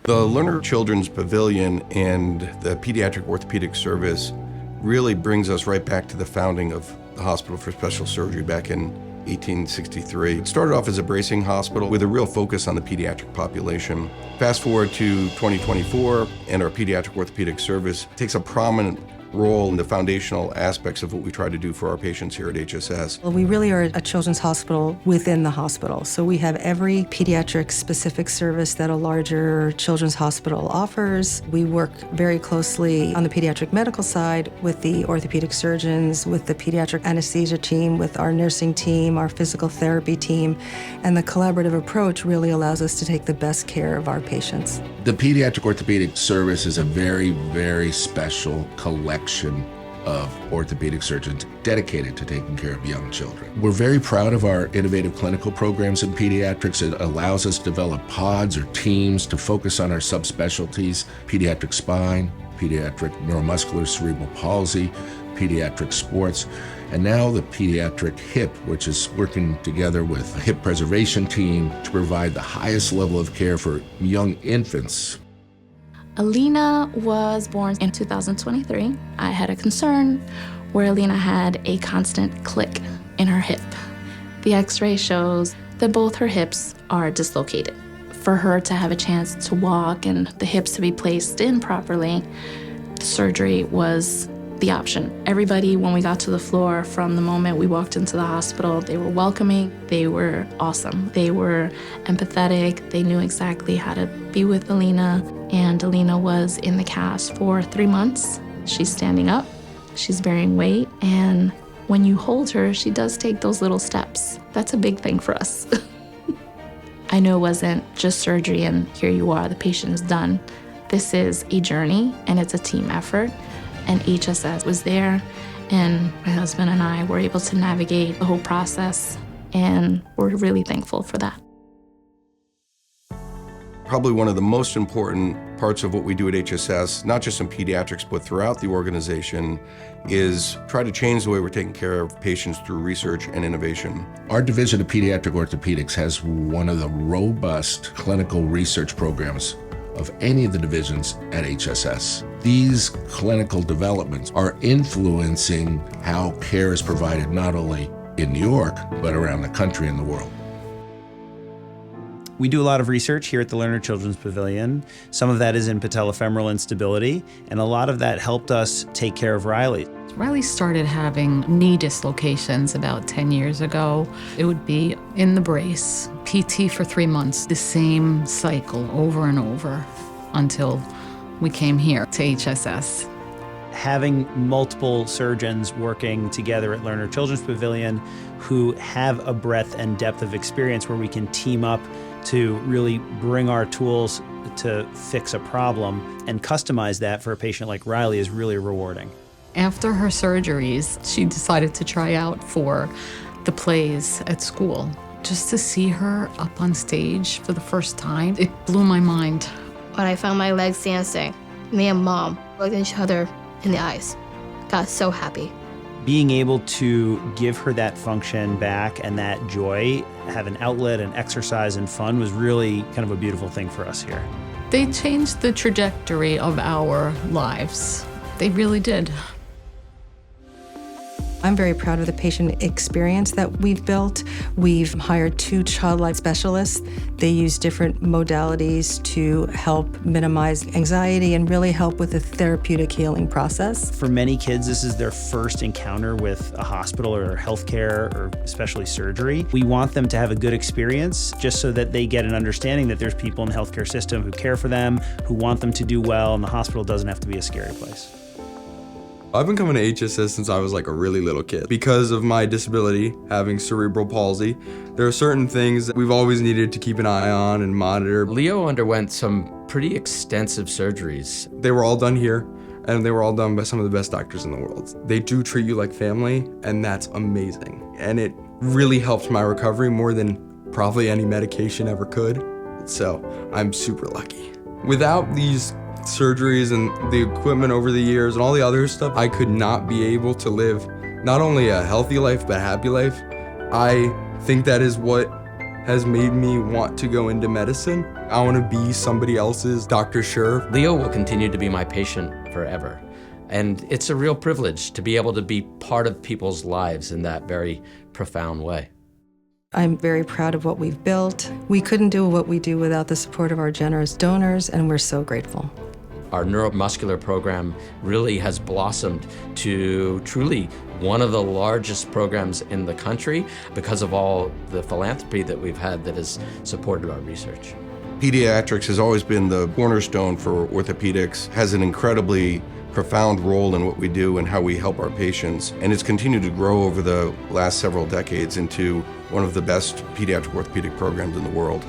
The Lerner Children's Pavilion and the Pediatric Orthopedic Service really brings us right back to the founding of the Hospital for Special Surgery back in 1863. It started off as a bracing hospital with a real focus on the pediatric population. Fast forward to 2024, and our Pediatric Orthopedic Service takes a prominent role in the foundational aspects of what we try to do for our patients here at HSS. Well, we really are a children's hospital within the hospital. So we have every pediatric specific service that a larger children's hospital offers. We work very closely on the pediatric medical side with the orthopedic surgeons, with the pediatric anesthesia team, with our nursing team, our physical therapy team, and the collaborative approach really allows us to take the best care of our patients. The Pediatric Orthopedic Service is a very, very special collection of orthopedic surgeons dedicated to taking care of young children. We're very proud of our innovative clinical programs in pediatrics. It allows us to develop pods or teams to focus on our subspecialties: pediatric spine, pediatric neuromuscular cerebral palsy, pediatric sports, and now the pediatric hip, which is working together with a hip preservation team to provide the highest level of care for young infants. Alina was born in 2023. I had a concern where Alina had a constant click in her hip. The x-ray shows that both her hips are dislocated. For her to have a chance to walk and the hips to be placed in properly, surgery was the option. Everybody, when we got to the floor, from the moment we walked into the hospital, they were welcoming, they were awesome. They were empathetic, they knew exactly how to be with Alina, and Alina was in the cast for 3 months. She's standing up, she's bearing weight, and when you hold her, she does take those little steps. That's a big thing for us. I know it wasn't just surgery and here you are, the patient is done. This is a journey and it's a team effort. And HSS was there, and my husband and I were able to navigate the whole process, and we're really thankful for that. Probably one of the most important parts of what we do at HSS, not just in pediatrics, but throughout the organization, is try to change the way we're taking care of patients through research and innovation. Our division of pediatric orthopedics has one of the robust clinical research programs of any of the divisions at HSS. These clinical developments are influencing how care is provided not only in New York, but around the country and the world. We do a lot of research here at the Lerner Children's Pavilion. Some of that is in patellofemoral instability, and a lot of that helped us take care of Riley. Riley started having knee dislocations about 10 years ago. It would be in the brace, PT for 3 months, the same cycle over and over until we came here to HSS. Having multiple surgeons working together at Lerner Children's Pavilion who have a breadth and depth of experience where we can team up to really bring our tools to fix a problem and customize that for a patient like Riley is really rewarding. After her surgeries, she decided to try out for the plays at school. Just to see her up on stage for the first time, it blew my mind. When I found my legs dancing, me and Mom looked at each other in the eyes. Got so happy. Being able to give her that function back and that joy, have an outlet and exercise and fun was really kind of a beautiful thing for us here. They changed the trajectory of our lives. They really did. I'm very proud of the patient experience that we've built. We've hired 2 child life specialists. They use different modalities to help minimize anxiety and really help with the therapeutic healing process. For many kids, this is their first encounter with a hospital or healthcare or especially surgery. We want them to have a good experience just so that they get an understanding that there's people in the healthcare system who care for them, who want them to do well, and the hospital doesn't have to be a scary place. I've been coming to HSS since I was like a really little kid. Because of my disability, having cerebral palsy, there are certain things that we've always needed to keep an eye on and monitor. Leo underwent some pretty extensive surgeries. They were all done here, and they were all done by some of the best doctors in the world. They do treat you like family, and that's amazing. And it really helped my recovery more than probably any medication ever could. So I'm super lucky. Without these surgeries and the equipment over the years and all the other stuff, I could not be able to live not only a healthy life, but a happy life. I think that is what has made me want to go into medicine. I want to be somebody else's Dr. Scherf. Leo will continue to be my patient forever. And it's a real privilege to be able to be part of people's lives in that very profound way. I'm very proud of what we've built. We couldn't do what we do without the support of our generous donors, and we're so grateful. Our neuromuscular program really has blossomed to truly one of the largest programs in the country because of all the philanthropy that we've had that has supported our research. Pediatrics has always been the cornerstone for orthopedics, has an incredibly profound role in what we do and how we help our patients, and it's continued to grow over the last several decades into one of the best pediatric orthopedic programs in the world.